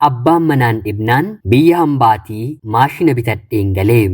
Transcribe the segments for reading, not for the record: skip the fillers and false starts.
abbaan manaan dhibnaan biyya hambaatii maashina bitadheen galee.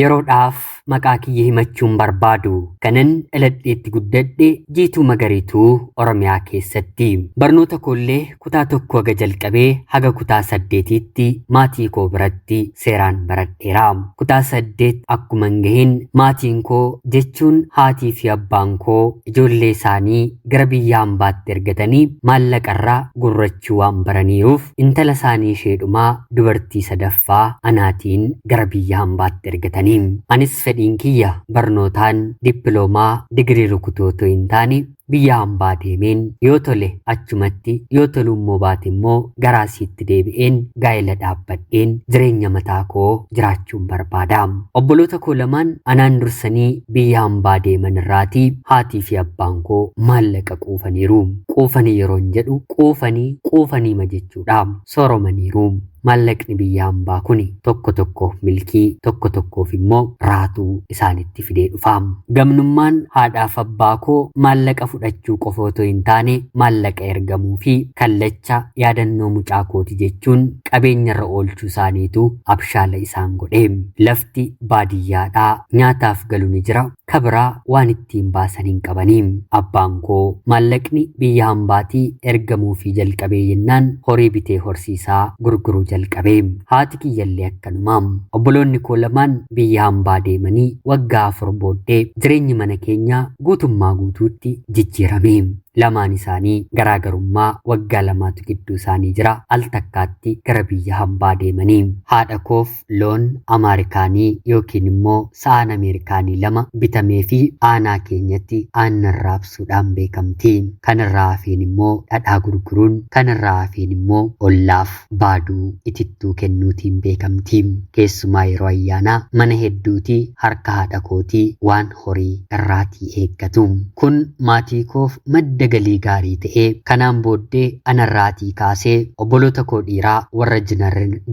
Yeroodhaaf maqaa kiyya himachuun barbaadu kanan dhaladheetti guddadhe Jiituu Magariituu Oromiyaa keessatti. Barnoota koollee kutaa 1 haga jalqabee haga kutaa 8tti maatii koo biratti seeraan baradheera. Kutaa 8 akkuman gaheen maatiin koo jechuun haatii fi abbaan koo ijoollee isaanii gara biyya hambaatti ergatanii maallaqarraa gurrachuu waan baraniiruuf intala isaanii isheedhumaa dubartii sadaffaa anaatiin gara biyya hambaatti ergatanii. Anis fedhiin kiyya barnootaan dippiloomaa digirii rukutuu otoo hin taane biyya hambaa deemeen yoo tole achumatti yoo tolu immoo baate immoo garaasiitti deebi'een gaa'ela dhaabbadheen jireenya mataa koo jiraachuun barbaada. Obboloota koo lamaan anaan dursanii biyya hambaa deeman irraatii haatii fi abbaan koo maallaqa quufaniiru. Quufanii yeroon jedhu quufanii jechuudha. Sooromaniiru. Maallaqni biyya hambaa kuni tokko tokkoof milkii tokko tokkoof immoo raatuu isaanitti fidee dhufa. Gamnummaan haadhaaf abbaa koo maallaqa fudhachuu qofa otoo hin taane maallaqa ergamuu fi kallacha yaadannoo mucaa kooti jechuun qabeenyarra oolchuu isaaniitu abshaala isaan godhe. Lafti baadiyyaadhaa nyaataaf galu ni jira. Kabiraa waan ittiin baasan hin qabanii. Abbaan koo maallaqni biyya hambaatii ergamuu fi jalqabee jennaan horii bitee horsiisaa gurguruu jalqabee. Haati kiyyallee akkanuma. Obboloonni koo lamaan biyya hambaa deemanii waggaa 4 booddee jireenyi mana keenyaa guutummaa guutuutti jijjiirame. Lamaan isaanii garaagarummaa waggaa 2tu gidduu isaanii jira. Al takkaatti gara biyya hambaa deemanii. Haadha koof loon Ameerikaanii yookiin immoo sa'aan Ameerikaanii 2 bitamee fi aanaa keenyatti aannan raabsuudhaan beekamti. Kanarraa hafeen immoo dhadhaa gurguruun, kanarraa hafeen immoo ollaaf baaduu itittuu kennuutiin beekamti. Keessumaa yeroo ayyaanaa mana hedduutii harka haadha kootii waan horii irraatii eeggatu. Kun maatii koof madda galii gaarii ta'ee kanaan booddee anarraatii kaasee obboloota koo dhiiraa warra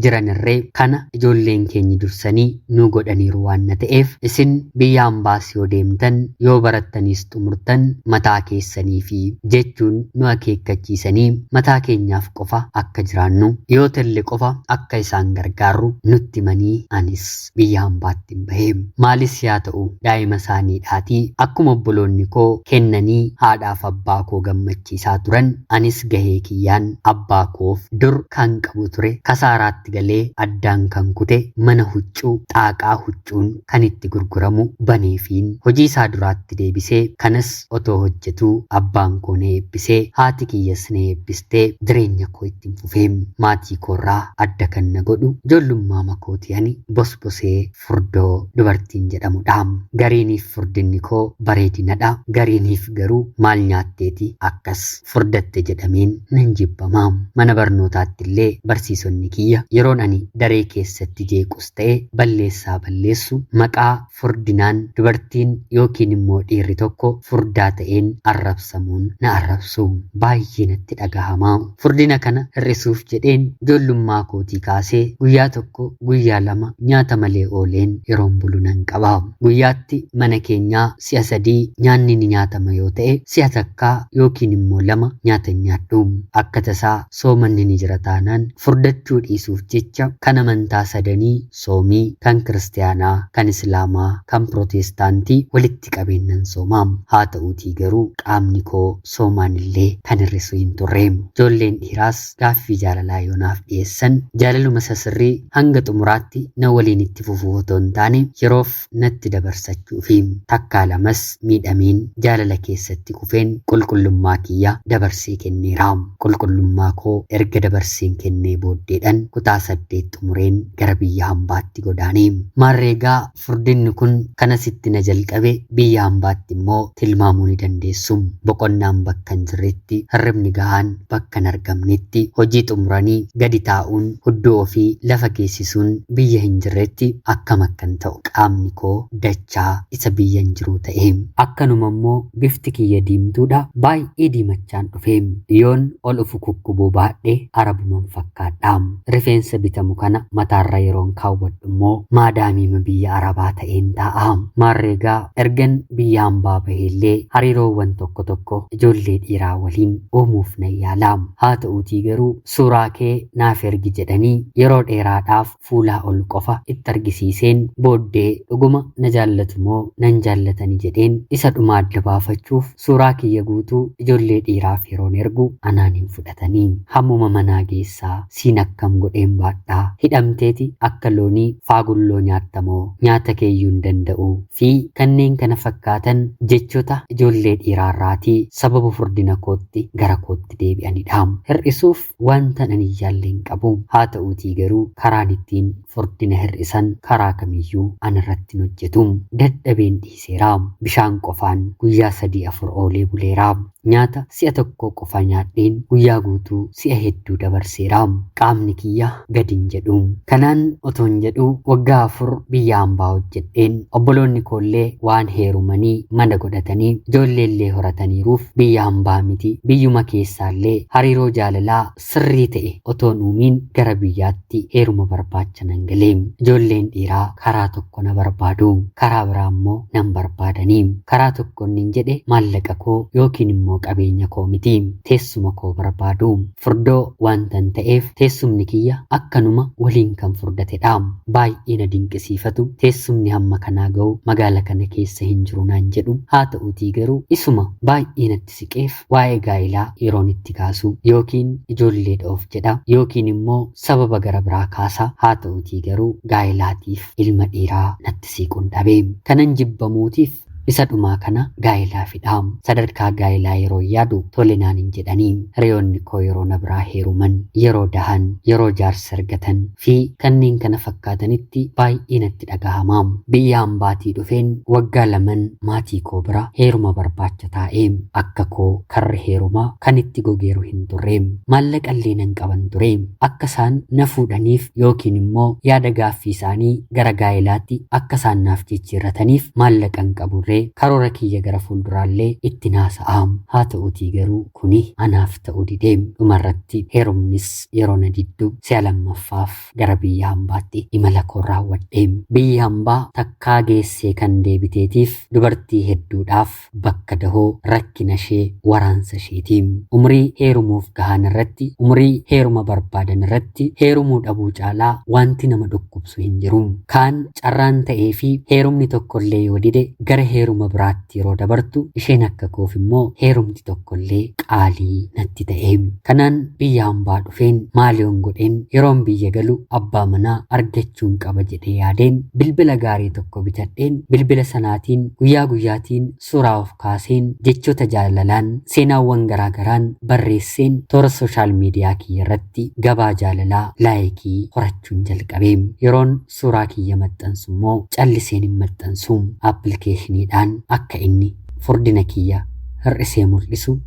jiranirree kana ijoolleen keenya dursanii nu godhaniiru waan ta'eef isin biyya hambaas yoo deemtan yoo barattaniis xumurtan mataa keessanii fi jechuun nu akeekkachiisanii mataa keenyaaf qofa akka jiraannu yoo talle qofa akka isaan gargaarru nutti manii anis biyya hambaatti hin bahee. Maalis yaa ta'u daa'ima isaaniidhaatii akkuma obboloonni koo kennanii haadhaaf abbaa koo gammachiisaa turan anis gahee kiyyaan abbaa koof dur kan qabu ture kasaaraatti galee addaan kan kute mana huccuu xaaqaa huccuun kan itti gurguramu baneefiin hojii isaa duraatti deebisee kanas otoo hojjetuu abbaan koo na eebbisee haati kiyyas na eebbistee jireenya koo ittiin fufee. Maatii koorraa adda kan na godhu ijoollummaa makootii ani bosbosee furdoo dubartiin jedhamudha. Gariiniif furdinni koo bareedinadha. Gariiniif garuu maal nyaattee akkas furdatte jedhameen nan jibbama. Mana barnootaatti illee barsiisonni kiyya yeroon ani daree keessatti jeequs ta'e balleessaa balleessu maqaa furdinaan dubartiin yookiin immoo dhiirri tokko furdaa ta'een arrabsamuun na arrabsu. Baay'ee natti dhagahama. Furdina kana hir'isuuf jedheen ijoollummaa kootii kaasee guyyaa tokko guyyaa 2 nyaata malee ooleen yeroon bulu nan qaba. Guyyaatti mana keenyaa si'a 3 nyaanni ni nyaatama yoo ta'e si'a takkaa yookiin immoo 2 nyaata nyaadhu. Akka tasaa soomanni ni jira taanaan furdachuu dhiisuuf jecha kan amantaa sadanii soomii kan kiristaanaa kan islaamaa kan pirootestaantii walitti qabeennan soomaa. Haa ta'uutii garuu qaamni koo soomaan illee kan hir'isu hin turre. Ijoolleen dhiiraas gaaffii jaalalaa yoonaaf dhiyeessan jaalaluma sasirrii hanga xumuraatti na waliin itti fufuu otoo hin taane yeroof natti dabarsachuu fi takkaa 2 miidhameen jaalala keessatti kufeen qulqullummaa kiyya dabarsee kenneera. Qulqullummaa koo erga dabarseen kennee booddeedhaan kutaa 8 xumureen gara biyya hambaatti godaane. Maarreegaa furdinni kun kanasitti na jalqabe biyya hambaatti immoo tilmaamuu ni dandeessu. Boqonnaan bakka hin jirretti hirribni gahaan bakka hin argamnetti hojii xumuranii gadi taa'uun hudduu ofii lafa geessisuun biyya hin jirretti akkam akkan ta'u qaamni koo dachaa isa biyya hin jiru ta'e. Akkanuma immoo bifti kiyya diimtuudha baay'ee diimachaan dhufeem yoon ol ufu kukkubuu baadhee arabuman fakkaadhaam rifeensa bitamu kana mataarra yeroon kaawwadhu immoo maadaamiima biyya arabaa ta'een taa'aam maarreegaa ergan biyya hambaa baheellee hariiroowwan tokko tokko ijoollee dhiiraa waliin uumuuf nan yaalaam haa ta'uutii garuu suuraa kee naaf ergi jedhanii yeroo dheeraadhaaf fuulaa ol qofa itti argisiiseen booddee dhuguma na jaallatu moo nan jaallatani jedheen isa dhuma adda baafachuuf suuraa kiyya guutuu ijoollee dhiiraaf yeroon ergu anaan hin fudhatanii hammuma manaa geessaa siin akkam godheen baadhaa hidhamteeti akka loonii faagulloo nyaattamoo nyaata keeyyuu hin danda'u fi kanneen kana fakkaatan jechoota ijoollee dhiiraarraatii sababa furdina kootti gara kootti deebi'anidha. Hir'isuuf wanta ani jaalleen qabu haa ta'uutii garuu karaan ittiin furdina hir'isan karaa kamiyyuu anarratti hin hojjetu dadhabeen dhiiseera bishaan qofaan guyyaa 3-4 oolee buleera nyaata si'a tokko qofa nyaadheen guyyaa guutuu si'a hedduu dabarseera qaamni kiyya gadin jedhu kanaan otoon jedhu waggaa 4 biyya hambaa hojjedheen obboloonni koollee waan heerumanii mana godhatanii ijoolleellee horataniiruuf biyya hambaa miti biyyuma keessaallee hariiroo jaalalaa sirrii ta'e otoon uumiin gara biyyaatti heeruma barbaacha nan galee ijoolleen dhiiraa karaa tokko na barbaadu karaa biraa immoo nan barbaadanii karaa tokkoon nin jedhe maallaqa koo yookiin immoo qabeenya koo miti teessuma koo barbaadu furdoo waantan ta'eef teessumni kiyya akkanuma waliin kan furdatedha baay'ee na dinqisiifatu teessumni hamma kanaa ga'u magaala kana keessa hin jiru naan jedhu haa ta'uutii garuu isuma baay'ee natti siqeef waa'ee gaa'ilaa yeroon itti kaasu yookiin ijoollee dhoof jedha yookiin immoo sababa gara biraa kaasa haa ta'uutii garuu gaa'ilaatiif ilma dhiiraa natti siquun dhabe kanan jibbamuutiif isa dhumaa kana gaa'ilaafidha sadarkaa gaa'ilaa yeroo yaadu tolinaan hin jedhanii hiriyoonni koo yeroo na biraa heeruman yeroo dahan yeroo jaarsa argatan fi kanneen kana fakkaatanitti baay'ee natti dhagahama biyya hambaatii dhufeen waggaa 2 maatii koo bira heeruma barbaacha taa'ee akka koo karri heerumaa kan itti gogeeru hin turre maallaqallee nan qaban ture akka isaan na fuudhaniif yookiin immoo yaada gaaffii isaanii gara gaa'ilaatti akka isaan naaf jijjiirrataniif maallaqan qaburree karoora kiyya gara fuulduraallee itti naasa'am haa ta'uutii garuu kuni anaaf ta'uu didee dhumarratti heerumnis yeroo na diddu si'a lammaffaaf gara biyya hambaatti imala koo raawwadhe biyya hambaa takkaa geessee kan deebiteetiif dubartii hedduudhaaf bakka dahoo rakkina ishee waraansa isheeti umrii heerumuuf gahan irratti umrii heeruma barbaadan irratti heerumuu dhabuu caalaa wanti nama dhukkubsu hin jiru kaan carraan ta'ee fi heerumni tokkollee yoo dide gara heeruma biraatti yeroo dabartu isheen akka koof immoo heerumti tokkollee qaalii natti ta'e kanaan biyya hambaa dhufeen maaliyoon godheen yeroon biyya galu abbaa manaa argachuun qaba jedhee yaadeen bilbila gaarii tokko bitadheen bilbila sanaatiin guyyaa guyyaatiin suuraa of kaaseen jechoota jaalalaan seenaawwan garaagaraan barreesseen toora sooshaal miidiyaa kiyya irratti gabaa jaalalaa laayikii horachuun jalqabe yeroon suuraa kiyya maxxansu immoo calliseen hin maxxansu appilikeeshiniidhaan akka inni furdina kiyya hir'isee mul'isu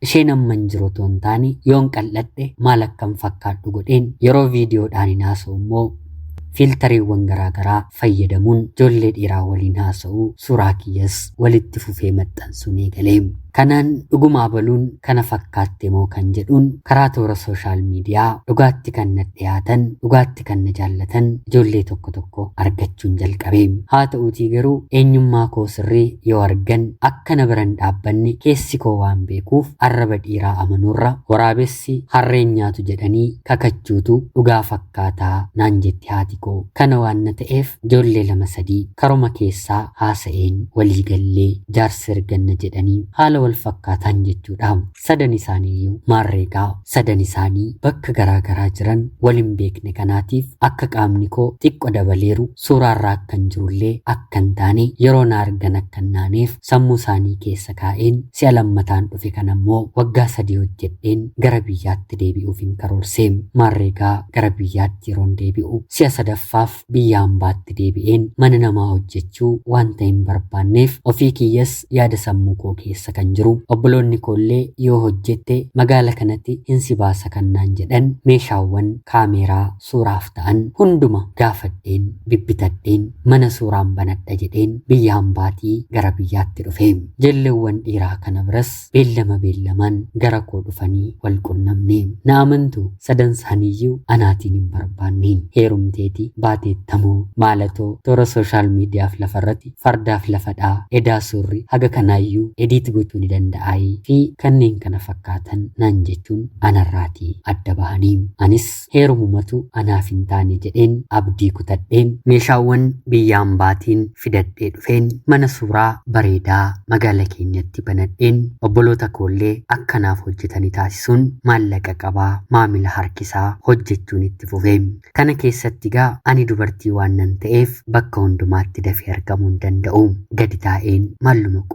isheen amman jiru toon taani yoon qal'adhe maal akkam fakkaadhu godheen yeroo viidiyoodhaan hin haasa'u immoo filtariiwwan garaagaraa fayyadamuun ijoollee dhiiraa waliin haasa'uu suuraa kiyyas walitti fufee maxxansuun eegalee kanaan dhugumaa baluun kana fakkaatte moo kan jedhuun karaa toora sooshaal miidiyaa dhugaatti kan na dhiyaatan dhugaatti kan na jaallatan ijoollee tokko tokko argachuun jalqabe haa ta'uutii garuu eenyummaa koo sirrii yoo argan akka na biran dhaabbanne keessi koo waan beekuuf arraba dhiiraa amanuurra waraabessi harreen nyaatu jedhanii kakachuutu dhugaa fakkaataa naan jetti haati koo kana waan na ta'eef ijoollee 2-3 karuma keessaa haasa'een waliigallee jaarsa erganna jedhanii haala wal fakkaataan jechuudha sadan isaaniiyyuu maarreegaa sadan isaanii bakka garaagaraa jiran waliin beekne kanaatiif akka qaamni koo xiqqoo dabaleeru suuraarraa akkan jirullee akkan taane yeroo na argan akkan naaneef sammuu isaanii keessa kaa'een si'a lammataan dhufe kanammoo waggaa 3 hojjedheen gara biyyaatti deebi'uuf hin karoorse maarreegaa gara biyyaatti yeroon deebi'u si'a sadaffaaf biyya hambaatti deebi'een mana namaa hojjechuu wanta hin barbaanneef ofii kiyyas yaada sammuu koo keessa kan jiru. Obboloonni koollee yoo hojjette magaala kanatti hin si baasa kannaan jedhan meeshaawwan kaameeraa suuraaf ta'an hunduma gaafadheen bibbitadheen mana suuraan banadha jedheen biyya hambaatii gara biyyaatti dhufe. Jalleewwan dhiiraa kana biras beellamaan gara koo dhufanii wal qunnamne. Na amantu sadan isaaniiyyuu anaatiin hin barbaanne. Heerumteeti baateettamoo maalatoo toora sooshaal miidiyaaf lafarratti fardaaf lafadhaa edaa suurri haga kanaayyuu ediit gochuu ni danda'aayii fi kanneen kana fakkaatan naan jechuun anarraatii adda bahanii. Anis heerumumatu anaaf hin taane jedheen abdii kutadheen meeshaawwan biyya hambaatiin fidadhee dhufeen mana suuraa bareedaa magaala keenyatti banadheen obboloota koollee akkanaaf hojjetanii taasisuun maallaqa qabaa maamila harkisaa hojjechuun itti fufee. Kana keessatti gaa ani dubartii waan nan ta'eef bakka hundumaatti dafee argamuu hin danda'u. Gadi taa'een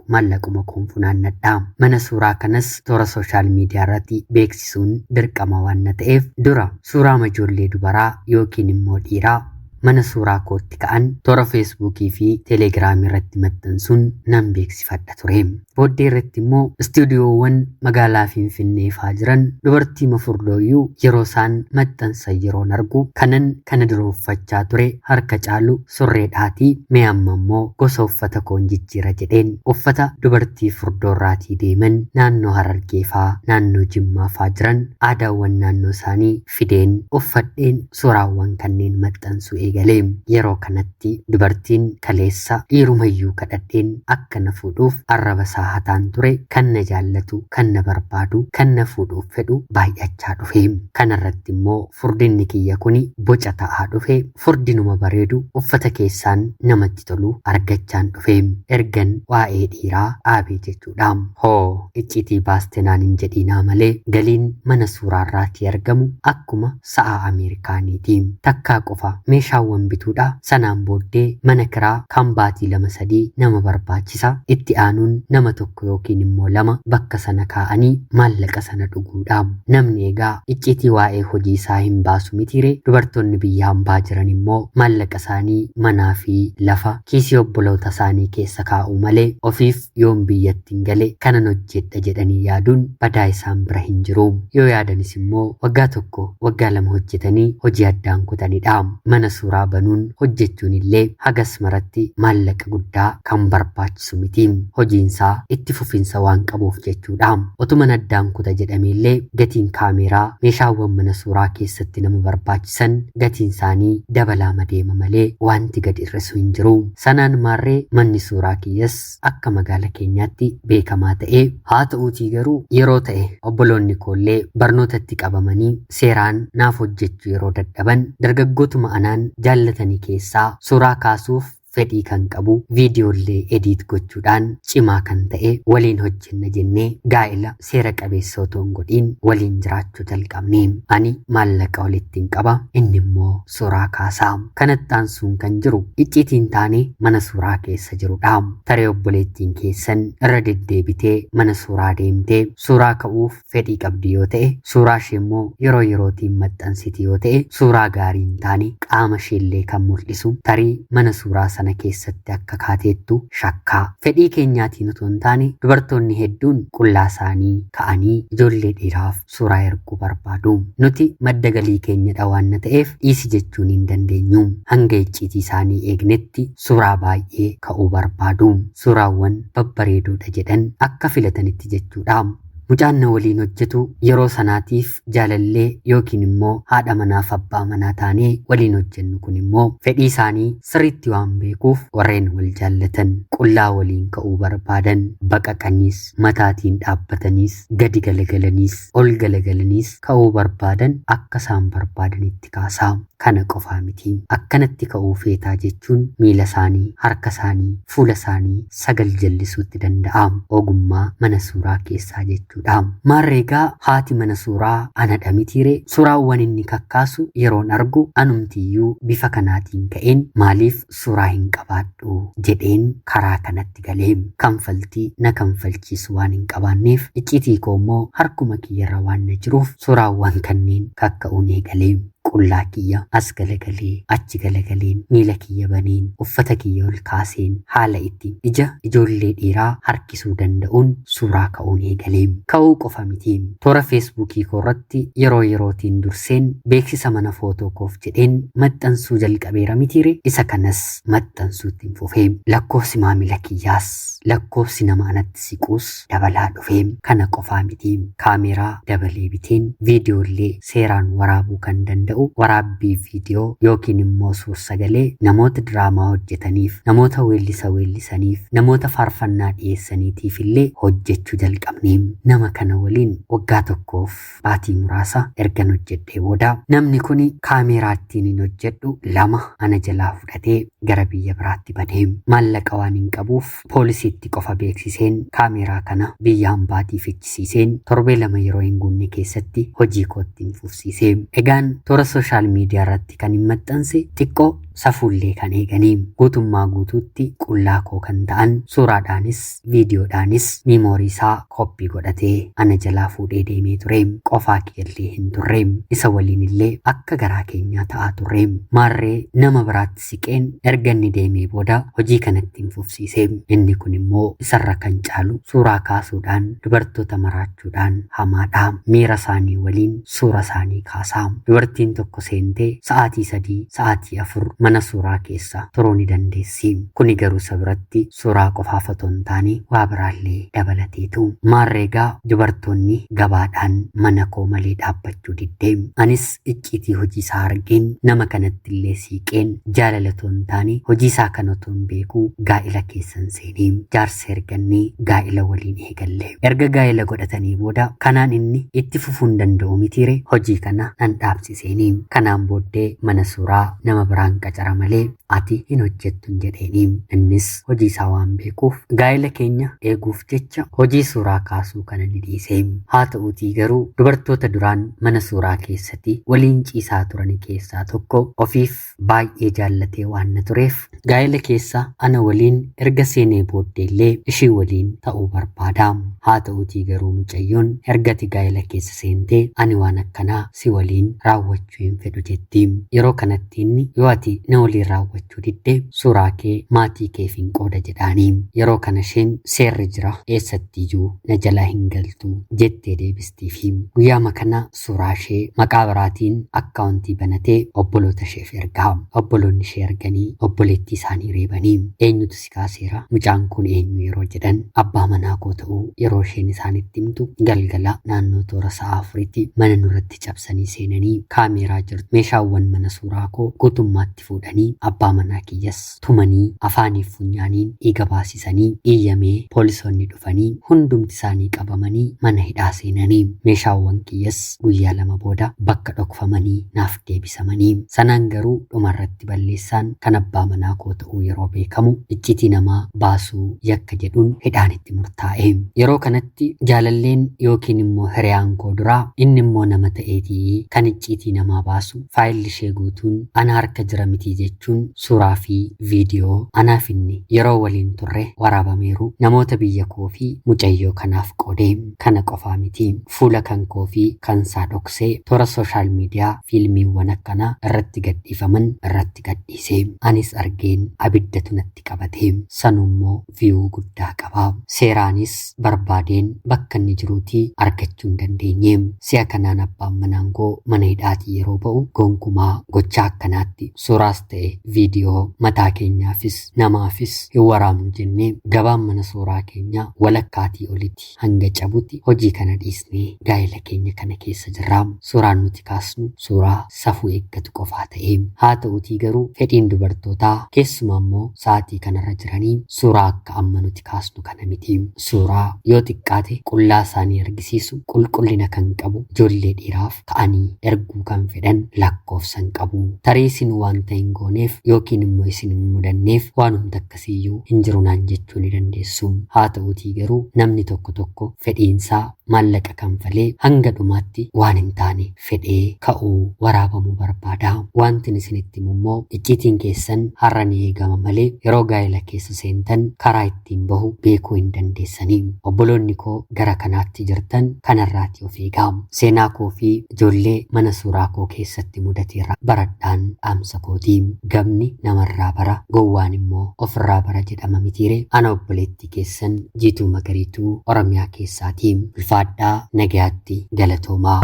maallaquma koon funaannadhaa. Mana suuraa kanas toora sooshaal miidiyaa irratti beeksisuun dirqama waan na ta'eef dura suuraa ijoollee dubaraa yookiin immoo dhiiraa mana suuraa kootti ka'an toora feesbuukii fi teelegiraamii irratti maxxansuun nan beeksifadha ture. Booddee irratti immoo istuudiyoowwan magaalaa Finfinnee faa jiran dubartii mafurdooyyuu yeroo isaan maxxansan yeroon argu kana dura uffachaa ture harka caalu surreedhaatii mee amma immoo gosa uffata koon jijjiira jedheen uffata dubartii furdoorraatii deeman naannoo Harargee faa naannoo Jimmaa faa jiran aadaawwan naannoo isaanii fideen uffadheen suuraawwan kanneen maxxansu eegalee. Yeroo kanatti dubartiin kaleessa dhiirumayyuu kadhadheen akka na fuudhuuf arraba isaa hataan ture kan na jaallatu kan na barbaadu kan na fuudhuuf fedhu baay'achaa dhufe. Kanarratti immoo furdinni kiyya kuni boca ta'aa dhufe furdinuma bareedu uffata keessaan namatti tolu argachaan dhufe. Ergan waa'ee dhiiraa dhaabee jechuudha. Hoo iccitii baaste naan hin jedhiinaa malee galiin mana suuraarraatii argamu akkuma sa'a Ameerikaaniiti. Takkaa qofa meeshaawwan bituudha. Sanaan booddee mana kiraa kan baatii 2-3 nama barbaachisa. Itti aanuun nama tokko yookiin immoo 2 bakka sana kaa'anii maallaqa sana dhuguudha. Namni egaa iccitii waa'ee hojii isaa hin baasu mitiire. Dubartoonni biyya hambaa jiran immoo maallaqa isaanii manaa fi lafa kiisii obboloota isaanii keessa kaa'u malee ofiif yoom biyyatti hin gale kanan hojjedha jedhanii yaaduun badaa isaan bira hin jiru. Yoo yaadanis immoo waggaa 1 waggaa 2 hojjetanii hojii addaan kutanidha. Mana suuraa banuun hojjechuun illee hagas maratti maallaqa guddaa kan barbaachisu miti. Hojiinsaa itti fufinsa waan qabuuf jechuudha. Otuma addaan kuta jedhameellee gatiin kaameeraa meeshaawwan mana suuraa keessatti nama barbaachisan gatiin isaanii dabalaa madeema malee wanti gadi hir'isu hin jiru. Sanaan maarree manni suuraa kiyyas akka magaala keenyaatti beekamaa ta'ee haa ta'uutii garuu yeroo ta'e obboloonni koollee barnootatti qabamanii seeraan naaf hojjechuu yeroo dadhaban dargaggootuma anaan jaallatanii keessaa suuraa kaasuuf fedhii kan qabu viidiyoollee ediit gochuudhaan cimaa kan ta'e waliin hojjenna jennee gaa'ela seera qabeessa otoo hin godhiin waliin jiraachuu jalqabne. Ani maallaqa walittiin qaba inni immoo suuraa kaasaa. Kanatti aansuun kan jiru icciitiin taane mana suuraa keessa jirudha. Taree obboleettiin keessan irra deddeebitee mana suuraa deemtee suuraa ka'uuf fedhii qabdi yoo ta'e suuraa ishee immoo yeroo yerootiin maxxansiti yoo ta'e suuraa gaarii hin taane qaama isheellee kan mul'isu tarii mana suuraa sana keessatti akka kaateettu shakkaa. Fedhii keenyaatiin otoo hin taane dubartoonni hedduun qullaa isaanii ka'anii ijoollee dhiiraaf suuraa erguu barbaadu. Nuti madda galii keenyadha waan ta'eef dhiisi jechuun hin dandeenyu. Hanga icciitii isaanii eegnetti suuraa baay'ee ka'uu barbaadu. Suuraawwan babbareedoodha jedhan akka filatanitti jechuudha. Mucaan na waliin hojjetu yeroo sanaatiif jaalallee yookiin immoo haadha manaaf abbaa manaa taanee waliin hojjennu kun immoo fedhii isaanii sirriitti waan beekuuf warreen wal jaallatan qullaa waliin ka'uu barbaadan baqaqaniis mataatiin dhaabbataniis gadi galagalaniis ol galagalaniis ka'uu barbaadan akka isaan barbaadanitti kaasaa. Kana qofaa miti. Akkanatti ka'uu feetaa jechuun miila isaanii, harka isaanii, fuula isaanii sagal jallisuutti danda'a. Ogummaa mana suuraa keessaa jechuudha. Maarreegaa haati mana suuraa anadha mitiire suuraawwan inni kakkaasu yeroon argu anumtiyyuu bifa kanaatiin ka'een maaliif suuraa hin qabaadhu jedheen karaa kanatti galee kanfaltii na kanfalchiisu waan hin qabaanneef icciitii koo immoo harkuma kiyyarra waan na jiruuf suuraawwan kanneen kakka'uun eegalee. qullaa kiyya as galagalee achi galagaleen miila kiyya baneen uffata kiyya ol kaaseen haala itti ija ijoollee dhiiraa harkisuu danda'uun suuraa ka'uun eegalee ka'uu qofa miti. Toora feesbuukii koorratti yeroo yerootiin durseen beeksisa mana footoo koof jedheen maxxansuu jalqabeera mitiire isa kanas maxxansuutti hin fufee lakkoofsi maamila kiyyaas lakkoofsi nama anatti siquus dabalaa dhufee kana qofaa miti. Kaameeraa dabalee biteen viidiyoolee seeraan waraabuu kan danda'u waraabbii viidiyoo yookiin immoo suur-sagalee namoota diraamaa hojjetaniif namoota weellisaniif namoota faarfannaa dhiyeessaniitiif illee hojjechuu jalqabnee nama kana waliin waggaa tokkoof baatii muraasa ergan hojjedhee booda namni kun kaameeraa ittiin hin hojjedhu lama ana jalaa fudhatee gara biyya biraatti badee maallaqa waan hin qabuuf poolisiitti qofa beeksiseen kaameeraa kana biyya hambaatii fichisiiseen torbee lama yeroo hin guunne keessatti hojii kootti hin fufsiisee. Egaan toora sooshaal miidiyaa irratti kan hin maxxanse xiqqoo safuullee kan eeganii guutummaa guutuutti qullaa koo kan ta'an suuraadhaanis viidiyoodhaanis miimoorii isaa koppii godhatee ana jalaa fuudhee deemee ture. Qofaa kiyyallee hin turre isa waliin illee akka garaa keenyaa ta'aa turre. Maarree nama biraatti siqeen erga inni deemee booda hojii kanatti hin fufsiisee. Inni kun immoo isarra kan caalu suuraa kaasuudhaan dubartoota maraachuudhaan hamaadha. Miira isaanii waliin suura isaanii kaasaa. Dubartiin tokko seentee sa'aatii 3 sa'aatii 4 mana suuraa keessa turuu ni dandeessi. Kuni garuu isa biratti suuraa qofaaf otoo hin taane waa biraallee dabalateetu. Maarreegaa dubartoonni gabaadhaan mana koo malee dhaabbachuu diddee. Anis icciitii hojii isaa argeen nama kanatti illee siiqeen jaalala otoo hin taane hojii isaa kan otoo hin beekuu gaa'ila keessan seenee jaarsa ergannee gaa'ila waliin eegalle. Erga gaa'ila godhatanii booda kanaan inni itti fufuu hin danda'u mitiire hojii kana nan dhaabsiseeni. Kanaan booddee mana suuraa nama biraan qacara malee ati hin hojjettu jedheeni. Innis hojii isaa waan beekuuf gaa'ila keenya eeguuf jecha hojii suuraa kaasuu kana ni dhiise. Haa ta'uutii garuu dubartoota duraan mana suuraa keessatti waliin ciisaa turan keessaa tokko ofiif baay'ee jaallatee waan na tureef gaa'ila keessa ana waliin erga seenee booddeellee ishii waliin ta'uu barbaada. Haa ta'uutii garuu mucayyoon ergati gaa'ila keessa seentee ani waan akkanaa si waliin raawwachuu hin fedhu jetti. Yeroo kanatti inni yoo ati na waliin raawwachuu didde suuraa kee maatii keef hin qooda jedhaanii. Yeroo kana isheen seerri jira eessattiyyuu na jalaa hin galtu jettee deebistiifi guyyaama kana suuraa ishee maqaa biraatiin akkaawuntii banatee obboloota isheef ergaa. Obboloonni ishee erganii obboleettii isaanii reebanii eenyutu si kaaseera mucaan kun eenyu yeroo jedhan abbaa manaa koo ta'uu yeroo isheen isaanitti himtu galgala naannoo toora sa'a 4tti mana nurratti cabsanii seenanii kaameeraa jirtu meeshaawwan mana suuraa koo guutummaatti fuudhanii abbaa manaa kiyyas tumanii afaaniif funyaaniin dhiiga baasisanii iyyamee poolisoonni dhufanii hundumti isaanii qabamanii mana hidhaa seenanii meeshaawwan kiyyas guyyaa 2 booda bakka dhokfamanii naaf deebisamanii. Sanaan garuu dhumarratti balleessaan kan abbaa manaa koo ta'uu yeroo beekamu iccitii namaa baasuu yakka jedhuun hidhaan itti murtaa'e. Yeroo kanatti jaalalleen yookiin immoo hiriyaan koo duraa inni immoo nama ta'eetii kan iccitii namaa baasu faayilli ishee guutuun ana harka jira miti jechuun suuraa fi viidiyoo anaaf inni yeroo waliin turre waraabameeru namoota biyya koo fi mucayyoo kanaaf qoodee. Kana qofaa miti fuula kan koo fi kan isaa dhoksee toora sooshaal miidiyaa fiilmiiwwan akkanaa irratti gadhiifaman irratti gadhiise. Anis argeen abiddatu natti qabate. Sanummoo viyuu guddaa qaba. Seeraanis barbaadeen bakka inni jiruutii argachuu hin dandeenye. Si'a kanaan abbaan manaa koo mana hidhaatii yeroo ba'u gonkumaa gochaa akkanaatti suuraas ta'e viidiyoo mataa keenyaafis namaafis hin waraabnu jennee gabaan mana suuraa keenyaa walakkaatii olitti hanga cabutti hojii kana dhiisnee gaa'ila keenya kana keessa jirra. Suuraan nuti kaasnu suuraa safuu eeggatu qofaa ta'e. Haa ta'uutii garuu fedhiin dubartootaa keessumaa immoo sa'aatii kanarra jiranii suuraa akka amma nuti kaasnu kana miti. Suuraa yoo xiqqaate qullaa isaanii argisiisu qulqullina kan qabu ijoollee dhiiraaf ka'anii erguu kan fedhan lakkoofsan qabu. Tarii isin waan ta'e hin gooneef yookiin immoo isin hin mudanneef waan hunda akkasiiyyuu hin jiru naan jechuu ni dandeessu. Haa ta'uutii garuu namni tokko tokko fedhiinsaa maallaqa kanfalee hanga dhumaatti waan hin taane fedhee ka'uu waraabamuu barbaada. Wanti isinitti immoo icciitiin keessan har'a ni eegama malee yeroo gaa'ela keessa seentan karaa ittiin bahu beekuu hin dandeessanii. Obboloonni koo gara kanaatti jirtan kanarraati of eegaa. Seenaa koo fi ijoollee mana suuraa koo keessatti mudateerra baradhaan dhaamsa kooti. Gamni namarraa bara gowwaan immoo ofirraa bara jedhama mitiire. Ana obboleettii keessan Jiituu Magariituu Oromiyaa keessaati. Ulfaadhaa nagayaatti galatoomaa.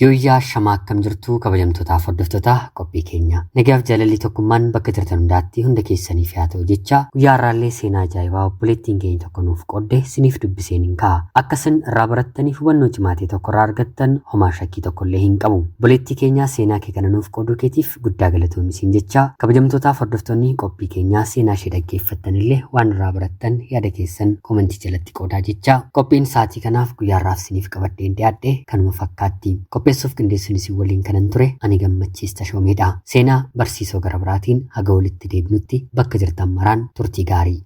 Yooyyaa shamaa akkam jirtu kabajamtootaaf hordoftoota qophii keenya. Nagaaf jaalalli tokkummaan bakka jirtan hundaatti hunda keessaniif haa ta'u jecha guyyaa har'aallee seenaa ajaa'ibaa obboleettiin keenya tokko nuuf qoodde siniif dubbiseen hin ka'a. Akka isin irraa barattaniif hubannoo cimaatee tokko irraa argattan homaa shakkii tokkollee hin qabu. Obboleettii keenya seenaa kee kana nuuf qooduu keetiif guddaa galatoomi siin jecha kabajamtootaaf hordoftoonni qophii keenyaa seenaa ishee dhaggeeffattanillee waan irraa barattan yaada keessan komentii jalatti qoodaa jecha qophiin sa'aatii kanaaf guyyaa har'aaf siniif qabadheen dhiyaadhe kanuma fakkaatti. Qopheessuuf qindeessuun isin waliin kanan ture ani Gammachiis Tashoomeedha. Seenaa barsiisoo gara biraatiin haga walitti deebinutti bakka jirtan maraan turtii gaarii.